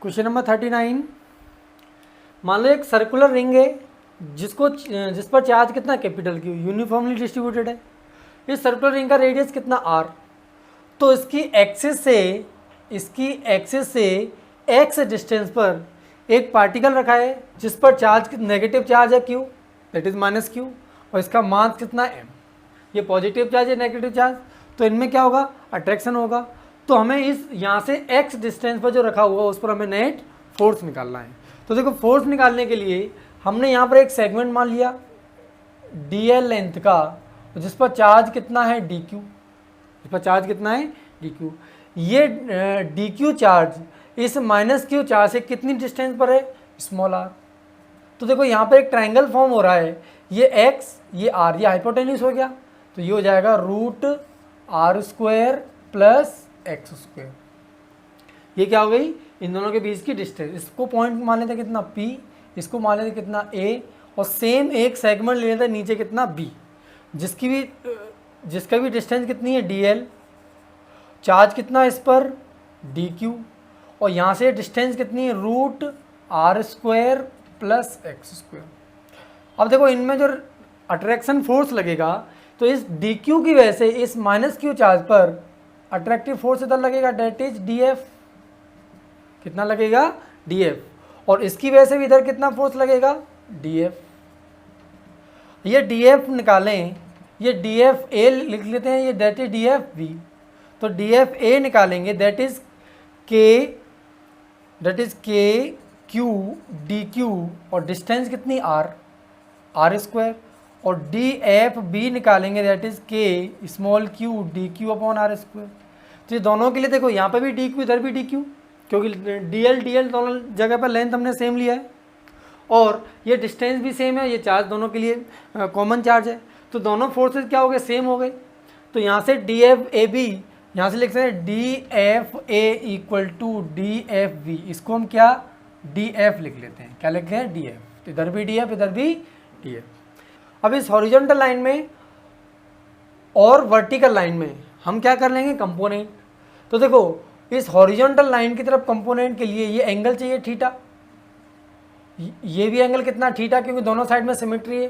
Question number 39। मान लो एक circular ring है जिस पर चार्ज कितना कैपिटल क्यू यूनिफॉर्मली डिस्ट्रीब्यूटेड है। इस सर्कुलर रिंग का रेडियस कितना आर। तो इसकी एक्सिस से एक्स डिस्टेंस पर एक पार्टिकल रखा है जिस पर चार्ज नेगेटिव चार्ज है Q, that is minus Q, और इसका मास कितना एम। ये पॉजिटिव चार्ज है नेगेटिव चार्ज, तो इनमें क्या होगा, अट्रैक्शन होगा। तो हमें इस यहाँ से एक्स डिस्टेंस पर जो रखा हुआ उस पर हमें नेट फोर्स निकालना है। तो देखो फोर्स निकालने के लिए हमने यहाँ पर एक सेगमेंट मान लिया डी एल लेंथ का, जिस पर चार्ज कितना है डी क्यू, जिस पर चार्ज कितना है डी क्यू। ये डी क्यू चार्ज इस माइनस क्यू चार्ज से कितनी डिस्टेंस पर है, स्मॉल आर। तो देखो यहाँ पर एक ट्रायंगल फॉर्म हो रहा है, ये एक्स ये आर, ये हाइपोटेन्यूज हो गया, तो ये हो जाएगा root R square plus X square. ये क्या हो गई, इन दोनों के बीच की डिस्टेंस। इसको पॉइंट मान लेते कितना पी, इसको मान लेते कितना ए, और सेम एक सेगमेंट ले लेते नीचे कितना बी, जिसका भी डिस्टेंस कितनी है डी एल, चार्ज कितना इस पर डी क्यू, और यहाँ से डिस्टेंस कितनी है root R square plus X square. अब देखो इनमें जो अट्रैक्शन फोर्स लगेगा, तो इस डी क्यू की वजह से इस माइनस क्यू चार्ज पर अट्रैक्टिव फोर्स इधर लगेगा, डेट इज डी एफ। कितना लगेगा डी एफ, और इसकी वजह से भी इधर कितना फोर्स लगेगा डी एफ। ये डी एफ निकालें, ये डी एफ ए लिख लेते हैं, ये that is D F B. तो डी एफ ए निकालेंगे, that is K Q D Q, और डिस्टेंस कितनी आर, आर स्क्वायर, और डी एफ बी निकालेंगे, that is K small Q D Q upon R square. तो ये दोनों के लिए देखो यहाँ पे भी डी क्यू इधर भी डी क्यू, क्योंकि डी एल दोनों जगह पर लेंथ हमने सेम लिया है, और ये डिस्टेंस भी सेम है, ये चार्ज दोनों के लिए कॉमन चार्ज है। तो दोनों फोर्सेस क्या हो गए, सेम हो गए। तो यहाँ से डी एफ ए बी, यहाँ से लिख सकते हैं D F A equal to D F B. इसको हम क्या डी एफ लिख लेते हैं, क्या लिखते हैं डी एफ। इधर भी डी एफ इधर भी डी एफ। अब इस हॉरिजॉन्टल लाइन में और वर्टिकल लाइन में हम क्या कर लेंगे, कंपोनेंट। तो देखो इस हॉरिजॉन्टल लाइन की तरफ कंपोनेंट के लिए ये एंगल चाहिए थीटा, ये भी एंगल कितना थीटा, क्योंकि दोनों साइड में सिमेट्री है।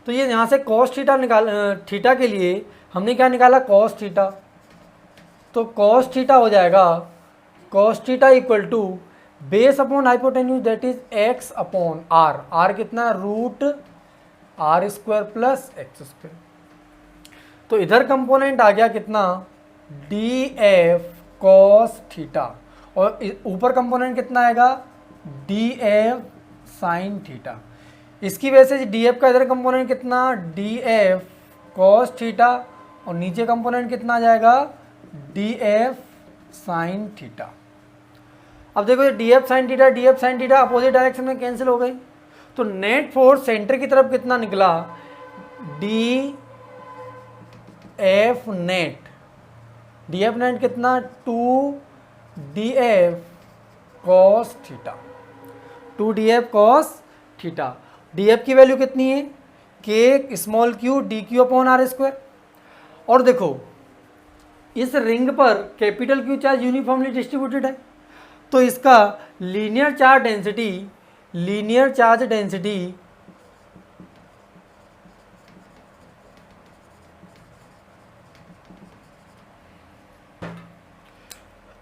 तो ये यहाँ से कॉस थीटा थीटा के लिए हमने क्या निकाला, कॉस थीटा। तो कॉस थीटा हो जाएगा, cos theta equal to base upon hypotenuse, that is X upon R. R कितना, root R square plus X square. तो इधर कंपोनेंट आ गया कितना, डी एफ कॉस थीटा, और ऊपर कंपोनेंट कितना आएगा, डी एफ साइन थीटा। इसकी वजह से डी एफ का इधर कंपोनेंट कितना, डी एफ कॉस थीटा, और नीचे कंपोनेंट कितना आ जाएगा, डी एफ साइन थीटा। अब देखो ये D F sine theta opposite direction में कैंसिल हो गई। तो नेट फोर्स सेंटर की तरफ कितना निकला, D F net, D F net कितना, two D F cos theta, two D F cos theta. D F की वैल्यू कितनी है, K small Q D Q upon R square. और देखो इस रिंग पर capital Q charge uniformly distributed है, तो इसका लीनियर चार्ज डेंसिटी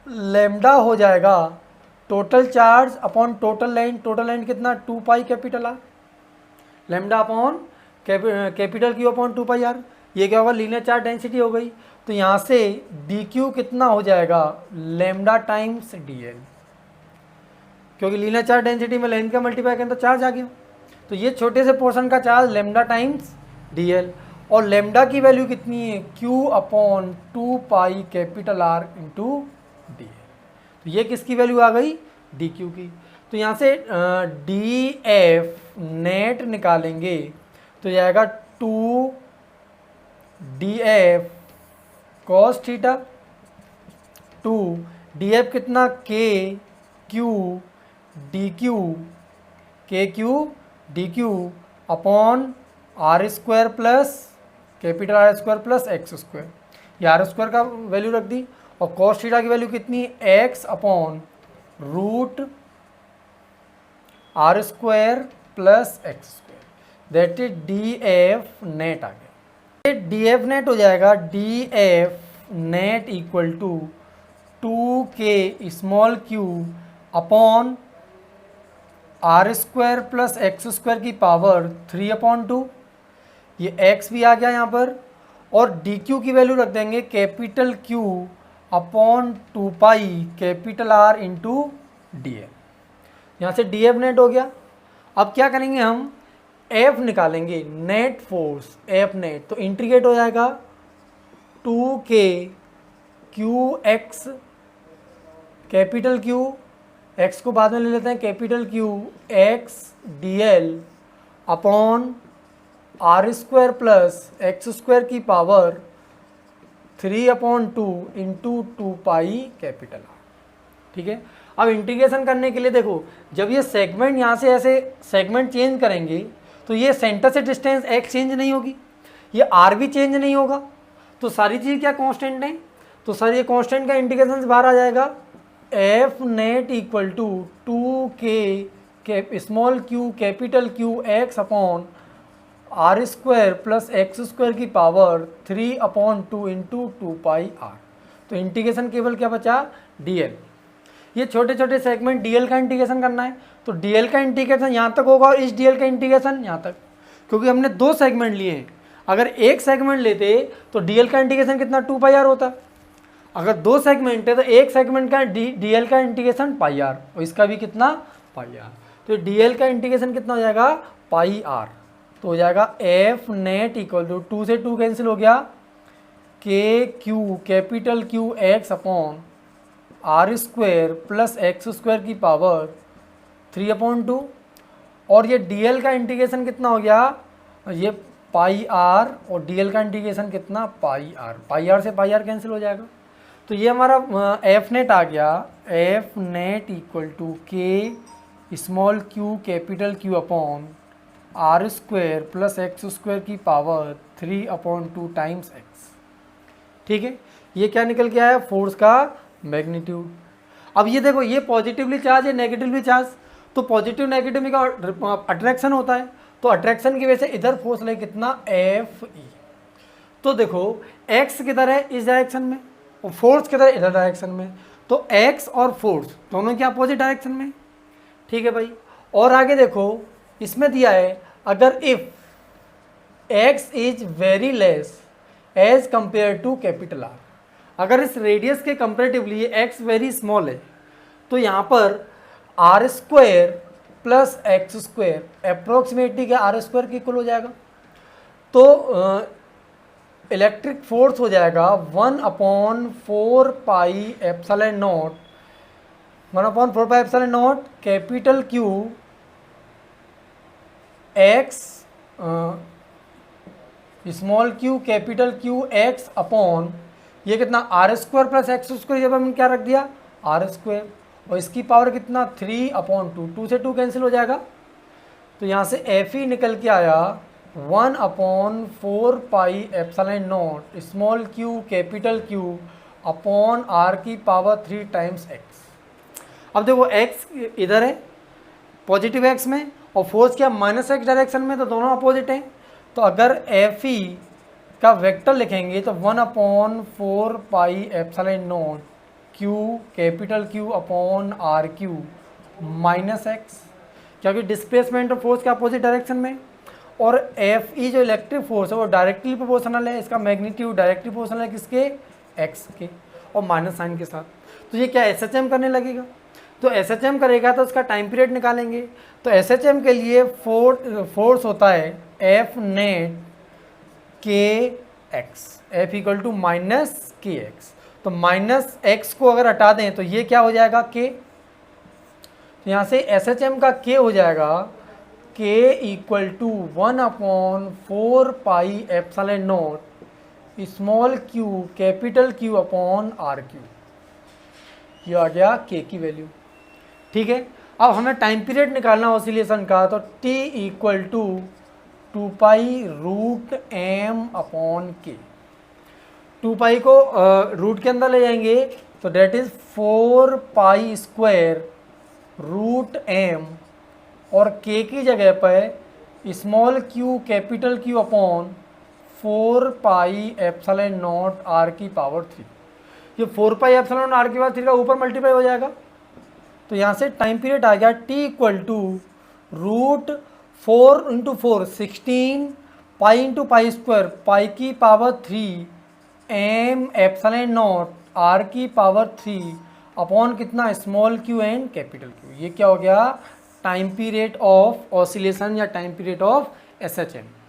लेमडा हो जाएगा total charge upon total length कितना, 2 pi capital R, lambda upon capital Q upon 2 pi are. ये क्या होगा, लीनियर चार्ज डेंसिटी हो गई। तो यहाँ से डी क्यू कितना हो जाएगा, लेमडा टाइम्स डी एल, क्योंकि लीनियर चार्ज डेंसिटी में लेंथ का मल्टीप्लाई करें तो चार्ज आ गया। तो ये छोटे से पोर्शन का charge lambda times D L, और लेमडा की वैल्यू कितनी है, Q upon 2 pi capital are into D L. तो ये किसकी वैल्यू आ गई, डी क्यू की। तो यहाँ से डी एफ नेट निकालेंगे, तो जाएगा 2 D F cos theta, 2 D F कितना, K Q D Q, K Q D Q upon R square plus capital R square plus X square. ये आर स्क्वायर का वैल्यू रख दी, और कॉस थीटा की वैल्यू कितनी, X upon root R square plus X square, that is D F net आ गया। D F net हो जाएगा D F net equal to 2k small Q upon R square plus X square की power 3/2, ये x भी आ गया यहाँ पर, और डी क्यू की वैल्यू रख देंगे capital Q upon 2 capital R into D F. यहाँ से डी एफ नेट हो गया। अब क्या करेंगे हम, F निकालेंगे, नेट फोर्स F नेट, तो इंटीग्रेट हो जाएगा 2k QX capital Q, x को बाद में ले लेते हैं, capital Q x dl upon R square plus X square की पावर 3/2 इंटू 2 कैपिटल R। ठीक है, अब इंटीग्रेशन करने के लिए देखो, जब ये सेगमेंट यहाँ से ऐसे सेगमेंट चेंज करेंगे तो ये सेंटर से डिस्टेंस x चेंज नहीं होगी, ये r भी चेंज नहीं होगा, तो सारी चीज़ क्या कांस्टेंट है, तो सर ये कांस्टेंट का इंटीग्रेशन बाहर आ जाएगा, F net equal to 2k small q capital Q x upon R square plus X square की पावर 3/2 इंटू 2 r। तो इंटीग्रेशन केवल क्या बचा, dl। ये छोटे छोटे सेगमेंट dl का इंटीग्रेशन करना है, तो dl का इंटीग्रेशन यहाँ तक होगा और इस dl का इंटीग्रेशन यहाँ तक, क्योंकि हमने 2 सेगमेंट लिए हैं। अगर एक सेगमेंट लेते तो dl का इंटीग्रेशन कितना 2 r होता, अगर 2 सेगमेंट है तो एक सेगमेंट का dl का इंटीग्रेशन r, और इसका भी कितना r। तो dl का इंटीग्रेशन कितना हो जाएगा r, तो हो जाएगा एफ नेट इक्वल टू 2 से 2 कैंसिल हो गया, K Q capital Q x upon R square plus X square की पावर 3/2, और ये dl का इंटीग्रेशन कितना हो गया, ये r, और dl का इंटीग्रेशन कितना r से r कैंसिल हो जाएगा। तो ये हमारा एफ नेट आ गया, F net equal to K small q capital Q upon R square plus X square की पावर 3/2 टाइम्स x। ठीक है, ये क्या निकल के आया, फोर्स का मैग्नीट्यूड। अब ये देखो, ये पॉजिटिवली चार्ज है, नेगेटिवली चार्ज, तो पॉजिटिव नेगेटिव में क्या अट्रैक्शन होता है, तो अट्रैक्शन की वजह से इधर फोर्स लगे कितना एफ ई। तो देखो x किधर है, इस डायरेक्शन में, और फोर्स किधर है, इधर डायरेक्शन में, तो x और फोर्स दोनों की अपोजिट डायरेक्शन में। ठीक है भाई, और आगे देखो इसमें दिया है, अगर if x is very less as compare to capital R, अगर इस रेडियस के कंपेरेटिवली x वेरी स्मॉल है, तो यहाँ पर R square plus X square approximately क्या आर स्क्वायर के इक्वल हो जाएगा। तो इलेक्ट्रिक फोर्स हो जाएगा 1/4 pi epsilon not, 1/4 pi epsilon not capital Q x small q capital Q x upon ये कितना R square plus X square, जब हमने क्या रख दिया आर स्क्वायर, और इसकी पावर कितना 3/2, 2 से 2 कैंसिल हो जाएगा। तो यहाँ से एफ ई निकल के आया 1/4 pi epsilon not small q capital Q upon r की पावर 3 टाइम्स x। अब देखो x इधर है पॉजिटिव x में, और फोर्स क्या माइनस x डायरेक्शन में, तो दोनों अपोजिट हैं। तो अगर एफ ई का वेक्टर लिखेंगे तो 1/4 pi epsilon not q capital Q upon R Q minus x, क्योंकि डिस्प्लेसमेंट ऑफ फोर्स के अपोजिट डायरेक्शन में, और एफ ई जो इलेक्ट्रिक फोर्स है वो डायरेक्टली प्रोपोर्शनल है, इसका मैग्नीट्यूड डायरेक्टली प्रोपोर्शनल है किसके, x के, और माइनस साइन के साथ। तो ये क्या SHM करने लगेगा, तो SHM करेगा तो उसका टाइम पीरियड निकालेंगे। तो SHM के लिए फोर्स होता है F net K X, F equal to minus K X, तो माइनस एक्स को अगर हटा दें तो ये क्या हो जाएगा के, तो यहाँ से SHM का के हो जाएगा K equal to 1/4 pi epsilon not small q capital Q upon R Q, ये आ गया के की वैल्यू। ठीक है, अब हमें टाइम पीरियड निकालना ऑसिलेशन का, तो t equal to 2π√m upon के, 2π को रूट के अंदर ले जाएंगे तो that is 4 pi square root M, और के की जगह पर small Q capital Q upon 4 pi epsilon not R की पावर 3। ये 4 पाई एप्सिलॉन आर की पावर 3 का ऊपर मल्टीप्लाई हो जाएगा, तो यहाँ से टाइम पीरियड आ गया T equal to root 4 into 4 16 pi into pi square pi की power 3 M epsilon not R की पावर 3 अपॉन कितना small Q and capital Q. ये क्या हो गया, टाइम पीरियड ऑफ ऑसिलेशन या टाइम पीरियड ऑफ एसएचएम।